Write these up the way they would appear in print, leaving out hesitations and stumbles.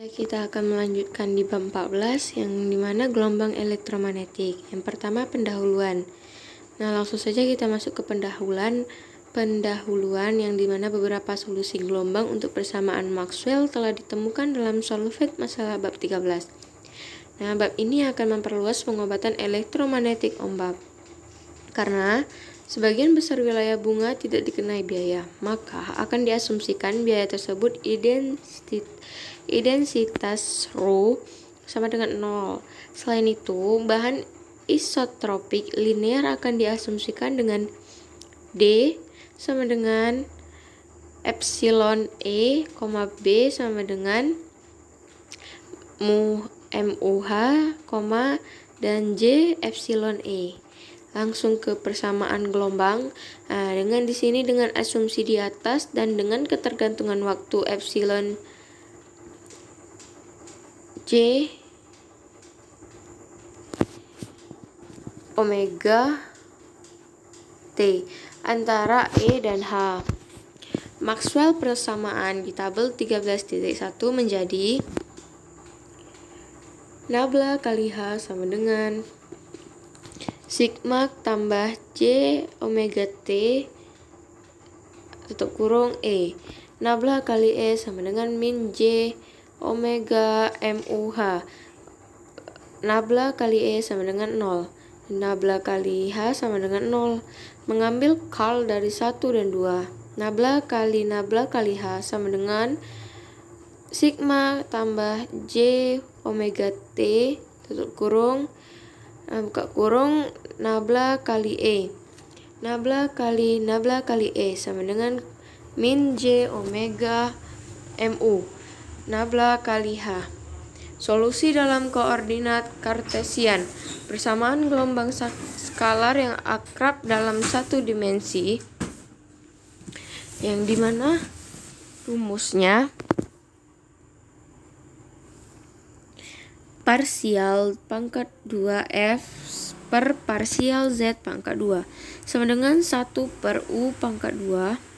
Kita akan melanjutkan di bab 14 yang dimana gelombang elektromagnetik. Yang pertama pendahuluan. Nah, langsung saja kita masuk ke pendahuluan yang dimana beberapa solusi gelombang untuk persamaan Maxwell telah ditemukan dalam Solved masalah bab 13. Nah, bab ini akan memperluas pengobatan elektromagnetik ombak. Karena sebagian besar wilayah bunga tidak dikenai biaya, maka akan diasumsikan biaya tersebut intensitas ρ sama dengan 0. Selain itu, bahan isotropik linear akan diasumsikan dengan D sama dengan epsilon E, B sama dengan MUH, dan J epsilon E. Langsung ke persamaan gelombang. Nah, dengan di sini dengan asumsi di atas dan dengan ketergantungan waktu epsilon J omega T antara E dan H. Maxwell persamaan di tabel 13.1 menjadi nabla kali H sama dengan sigma tambah J omega T tutup kurung E. Nabla kali E sama dengan min J omega MUH. Nabla kali E sama dengan 0. Nabla kali H sama dengan 0. Mengambil kal dari 1 dan 2. Nabla kali H sama dengan sigma tambah J omega T tutup kurung buka kurung nabla kali E. Nabla kali E sama dengan min J omega MU. Nabla kali H. Solusi dalam koordinat kartesian. Persamaan gelombang skalar yang akrab dalam satu dimensi, yang dimana rumusnya parsial pangkat 2F per parsial Z pangkat 2 sama dengan 1 per U pangkat 2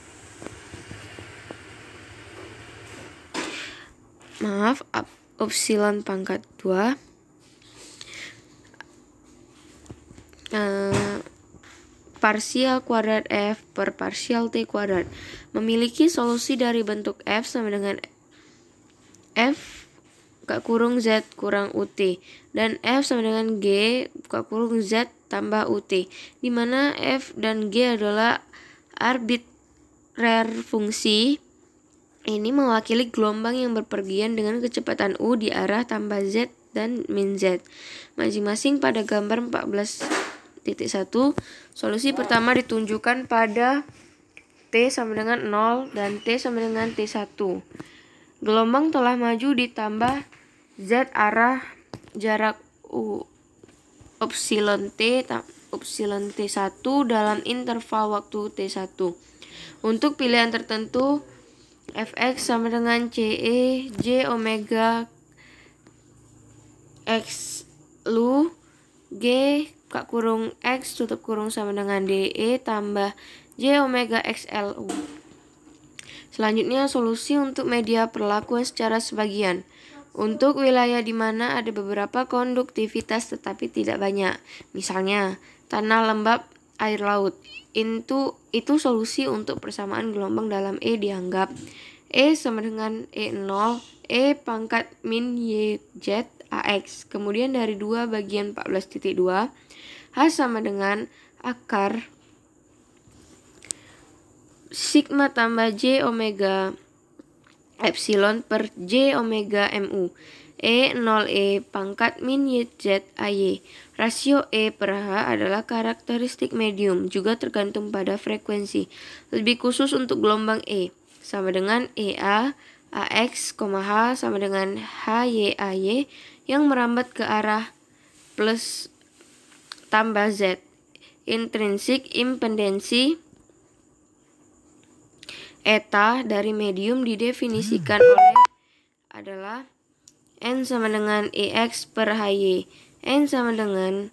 epsilon pangkat 2 parsial kuadrat F per parsial T kuadrat memiliki solusi dari bentuk F sama dengan F kurung Z kurang UT dan F sama dengan G kurung Z tambah UT, di mana F dan G adalah arbitrer fungsi. Ini mewakili gelombang yang berpergian dengan kecepatan U di arah tambah Z dan min Z masing-masing pada gambar 14.1. Solusi pertama ditunjukkan pada T sama dengan 0 dan T sama dengan T1. Gelombang telah maju ditambah Z arah jarak U epsilon T1 dalam interval waktu T1. Untuk pilihan tertentu Fx sama dengan CE J omega X lu G kurung X tutup kurung sama dengan DE tambah J omega XLU. Selanjutnya solusi untuk media perlakuan secara sebagian. Untuk wilayah di mana ada beberapa konduktivitas tetapi tidak banyak, misalnya tanah lembab, air laut, itu solusi untuk persamaan gelombang dalam E dianggap E sama dengan E0 E pangkat min YZ AX. Kemudian dari 2 bagian 14.2 H sama dengan akar sigma tambah J omega epsilon per J omega MU. E0E pangkat min YZ AY. Rasio E per H adalah karakteristik medium, juga tergantung pada frekuensi. Lebih khusus untuk gelombang E, sama dengan EA AX, H sama dengan HY AY yang merambat ke arah plus tambah Z. Intrinsik impedensi eta dari medium didefinisikan oleh adalah N sama dengan EX per HY. N sama dengan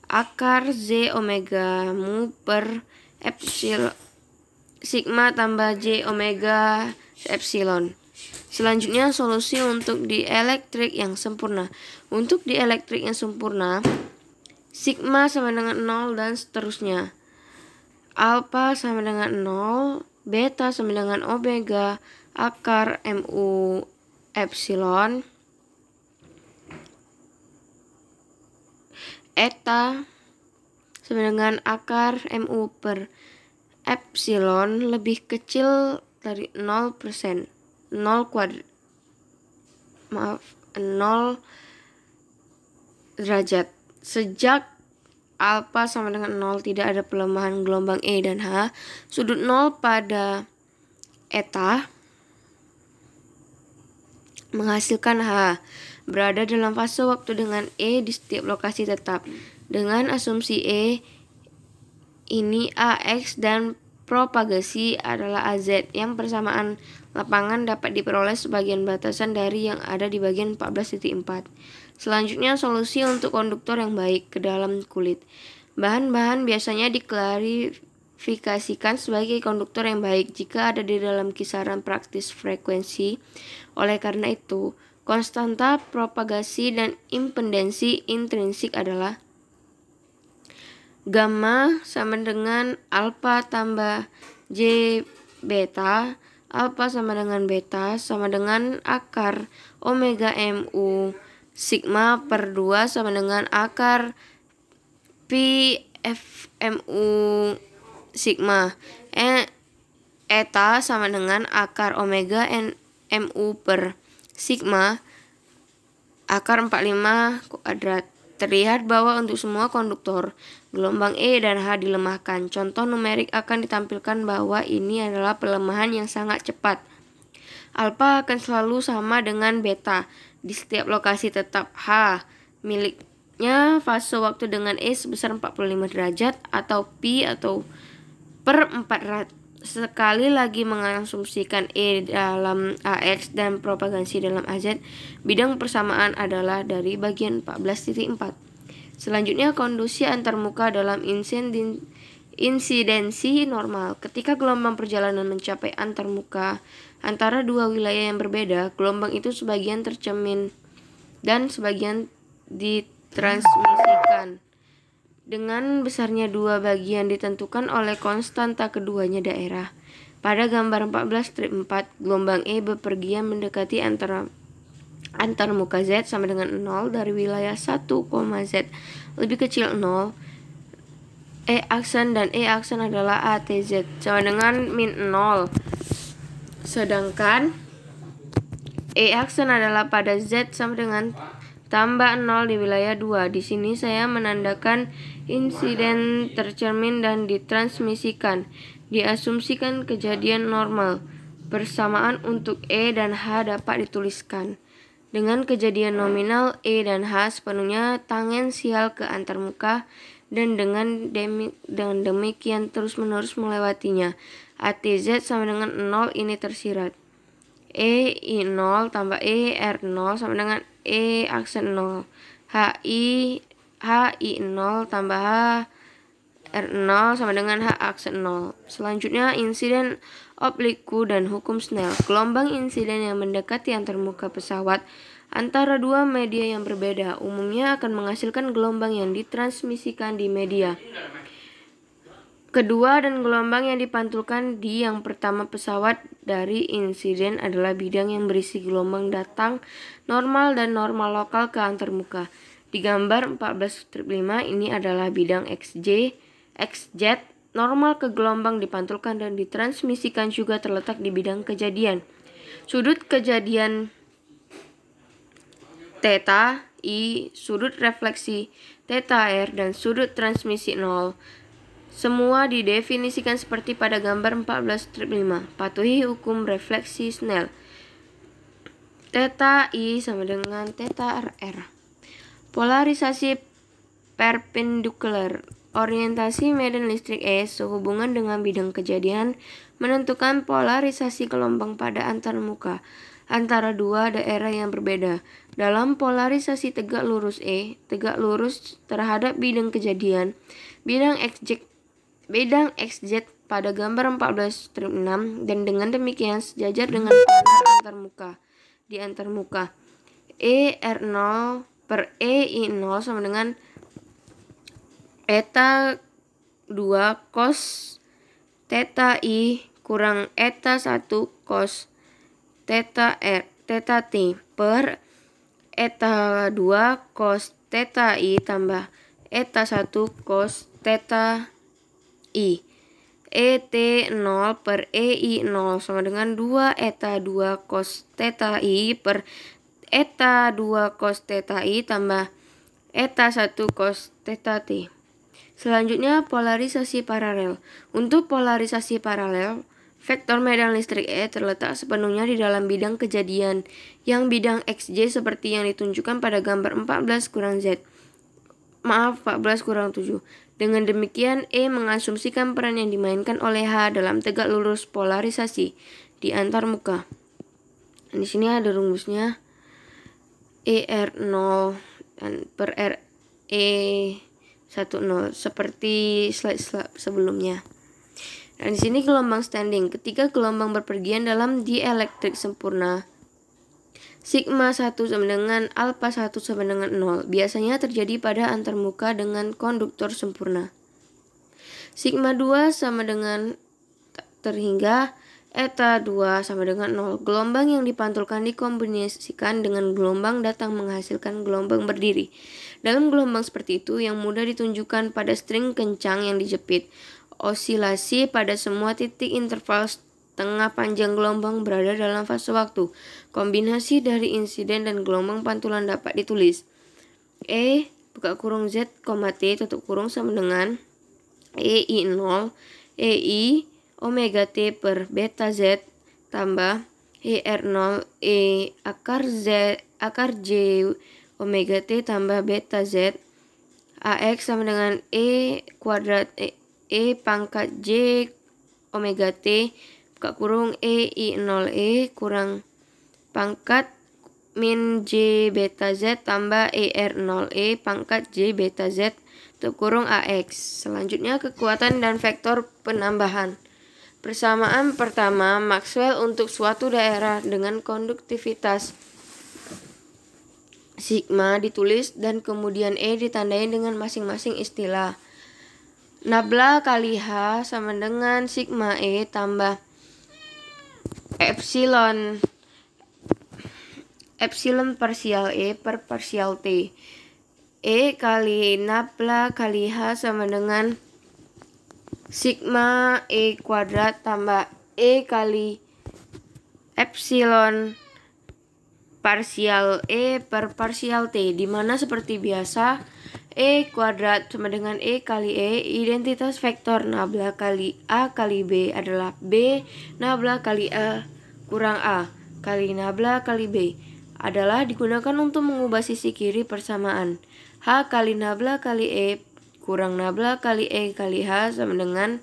akar Z omega mu per epsilon sigma tambah J omega epsilon. Selanjutnya solusi untuk dielektrik yang sempurna. Untuk dielektrik yang sempurna, sigma sama dengan 0 dan seterusnya. Alpha sama dengan 0, beta sama dengan omega akar mu epsilon, eta sama dengan akar mu per epsilon lebih kecil dari 0%. 0 derajat. Sejak alfa sama dengan 0 tidak ada pelemahan gelombang E dan H, sudut 0 pada eta menghasilkan H berada dalam fase waktu dengan E di setiap lokasi tetap. Dengan asumsi E ini AX dan propagasi adalah AZ, yang persamaan lapangan dapat diperoleh sebagian batasan dari yang ada di bagian 14.4. Selanjutnya solusi untuk konduktor yang baik ke dalam kulit. Bahan-bahan biasanya diklarifikasikan sebagai konduktor yang baik jika ada di dalam kisaran praktis frekuensi. Oleh karena itu, konstanta propagasi dan impedensi intrinsik adalah gamma sama dengan alfa tambah J beta. Alfa sama dengan beta sama dengan akar omega mu sigma per 2 sama dengan akar pi f mu sigma. Eta sama dengan akar omega mu per sigma akar 45 kuadrat. Terlihat bahwa untuk semua konduktor, gelombang E dan H dilemahkan. Contoh numerik akan ditampilkan bahwa ini adalah pelemahan yang sangat cepat. Alfa akan selalu sama dengan beta di setiap lokasi tetap. H miliknya fase waktu dengan E sebesar 45 derajat atau pi atau per 400. Sekali lagi mengasumsikan E dalam AX dan propagasi dalam AZ, bidang persamaan adalah dari bagian 14.4. Selanjutnya kondusi antarmuka dalam insidensi normal. Ketika gelombang perjalanan mencapai antarmuka antara dua wilayah yang berbeda, gelombang itu sebagian tercermin dan sebagian ditransmisikan. Dengan besarnya dua bagian ditentukan oleh konstanta keduanya daerah. Pada gambar 14-4, gelombang E bepergian mendekati antarmuka Z sama dengan 0 dari wilayah 1, Z lebih kecil 0. E aksen dan E aksen adalah ATZ sama dengan min 0. Sedangkan E aksen adalah pada Z sama dengan tambah 0 di wilayah 2. Di sini saya menandakan insiden tercermin dan ditransmisikan. Diasumsikan kejadian normal. Persamaan untuk E dan H dapat dituliskan dengan kejadian nominal E dan H sepenuhnya tangensial ke antarmuka dan dengan demikian terus-menerus melewatinya. ATZ sama dengan 0 ini tersirat. E I0 tambah E R0 sama dengan E aksen 0. HI0 tambah H R0 sama dengan H aksen 0. Selanjutnya insiden obliku dan hukum Snell. Gelombang insiden yang mendekati antarmuka pesawat antara dua media yang berbeda umumnya akan menghasilkan gelombang yang ditransmisikan di media kedua, dan gelombang yang dipantulkan di yang pertama pesawat dari insiden adalah bidang yang berisi gelombang datang normal dan normal lokal ke antarmuka. Di gambar 14-5 ini adalah bidang XZ normal ke gelombang dipantulkan dan ditransmisikan juga terletak di bidang kejadian. Sudut kejadian theta I, sudut refleksi theta R, dan sudut transmisi 0 semua didefinisikan seperti pada gambar 14-5. Patuhi hukum refleksi Snell. Theta I sama dengan theta R. Polarisasi perpendikular. Orientasi medan listrik E sehubungan dengan bidang kejadian menentukan polarisasi gelombang pada antarmuka antara dua daerah yang berbeda. Dalam polarisasi tegak lurus E, tegak lurus terhadap bidang kejadian, bidang XZ pada gambar 14/6 dan dengan demikian sejajar dengan planar antarmuka di antarmuka. R0 per I0 sama dengan eta 2 cos theta I kurang eta 1 cos theta T per eta 2 cos theta I tambah eta 1 cos theta I. ET0 per EI0 sama dengan 2 eta 2 cos theta I per eta 2 cos theta I tambah eta 1 cos theta T. Selanjutnya polarisasi paralel. Untuk polarisasi paralel, vektor medan listrik E terletak sepenuhnya di dalam bidang kejadian yang bidang XJ seperti yang ditunjukkan pada gambar 14 kurang 7. Dengan demikian, E mengasumsikan peran yang dimainkan oleh H dalam tegak lurus polarisasi di antarmuka. Di sini ada rumusnya ER0 dan per RE10 seperti slide sebelumnya. Dan di sini gelombang standing. Ketika gelombang berpergian dalam dielektrik sempurna, sigma 1 sama dengan alpha 1 sama dengan 0 biasanya terjadi pada antarmuka dengan konduktor sempurna. Sigma 2 sama dengan terhingga eta 2 sama dengan 0. Gelombang yang dipantulkan dikombinasikan dengan gelombang datang menghasilkan gelombang berdiri. Dalam gelombang seperti itu yang mudah ditunjukkan pada string kencang yang dijepit. Osilasi pada semua titik interval tengah panjang gelombang berada dalam fase waktu. Kombinasi dari insiden dan gelombang pantulan dapat ditulis. E buka kurung Z, T tutup kurung sama dengan EI0 EI omega T per beta Z tambah ER0 E akar J omega T tambah beta Z AX sama dengan E kuadrat E pangkat J omega T buka kurung EI0E kurang pangkat min J beta Z tambah ER0E pangkat J beta Z tutup kurung AX. Selanjutnya kekuatan dan vektor penambahan. Persamaan pertama Maxwell untuk suatu daerah dengan konduktivitas sigma ditulis dan kemudian E ditandai dengan masing-masing istilah. Nabla kali H sama dengan sigma E tambah epsilon parsial E per parsial T. E kali nabla kali H sama dengan sigma E kuadrat tambah E kali epsilon parsial E per parsial T, di mana seperti biasa E kuadrat sama dengan E kali E, identitas vektor nabla kali A kali B adalah B nabla kali A kurang A kali nabla kali B adalah digunakan untuk mengubah sisi kiri persamaan. H kali nabla kali E kurang nabla kali E kali H sama dengan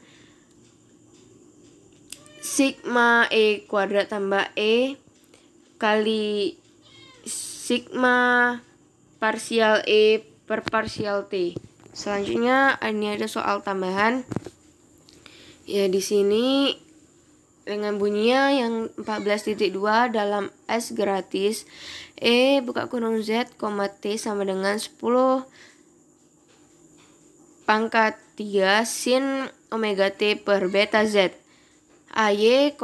sigma E kuadrat tambah E kali sigma parsial E per parsial T. Selanjutnya ini ada soal tambahan. Ya di sini dengan bunyinya yang 14.2 dalam S gratis E buka kurung Z, T sama dengan 10 pangkat 3 sin omega T per beta Z. AY,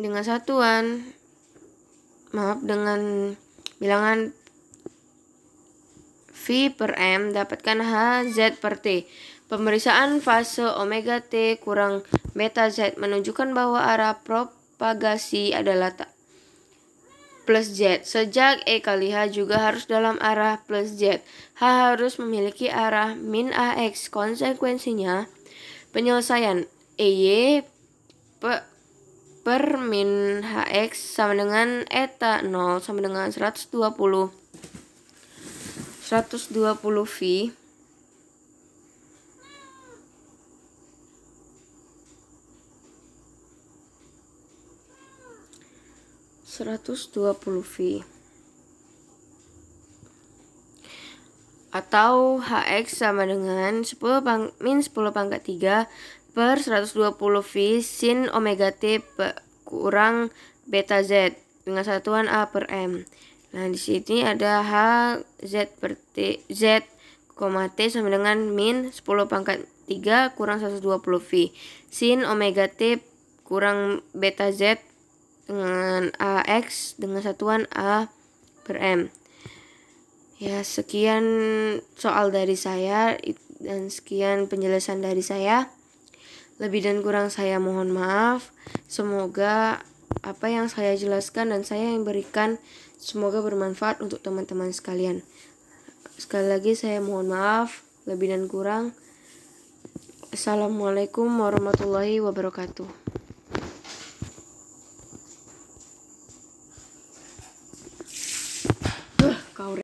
dengan satuan dengan bilangan V per M dapatkan HZ per T. Pemeriksaan fase omega T kurang beta Z menunjukkan bahwa arah propagasi adalah plus Z. Sejak E kali H juga harus dalam arah plus Z. H harus memiliki arah min AX. Konsekuensinya, penyelesaian EY per min HX sama dengan eta 0 sama dengan 120 V 120 V atau HX sama dengan min 10 pangkat 3 per 120V sin omega T kurang beta Z dengan satuan A per M. Nah, di sini ada H Z per T, Z, T sama dengan min 10 pangkat 3 kurang 120V sin omega T kurang beta Z dengan AX dengan satuan A per M. Ya, sekian soal dari saya dan sekian penjelasan dari saya. Lebih dan kurang saya mohon maaf. Semoga apa yang saya jelaskan dan saya yang berikan semoga bermanfaat untuk teman-teman sekalian. Sekali lagi saya mohon maaf lebih dan kurang. Assalamualaikum warahmatullahi wabarakatuh.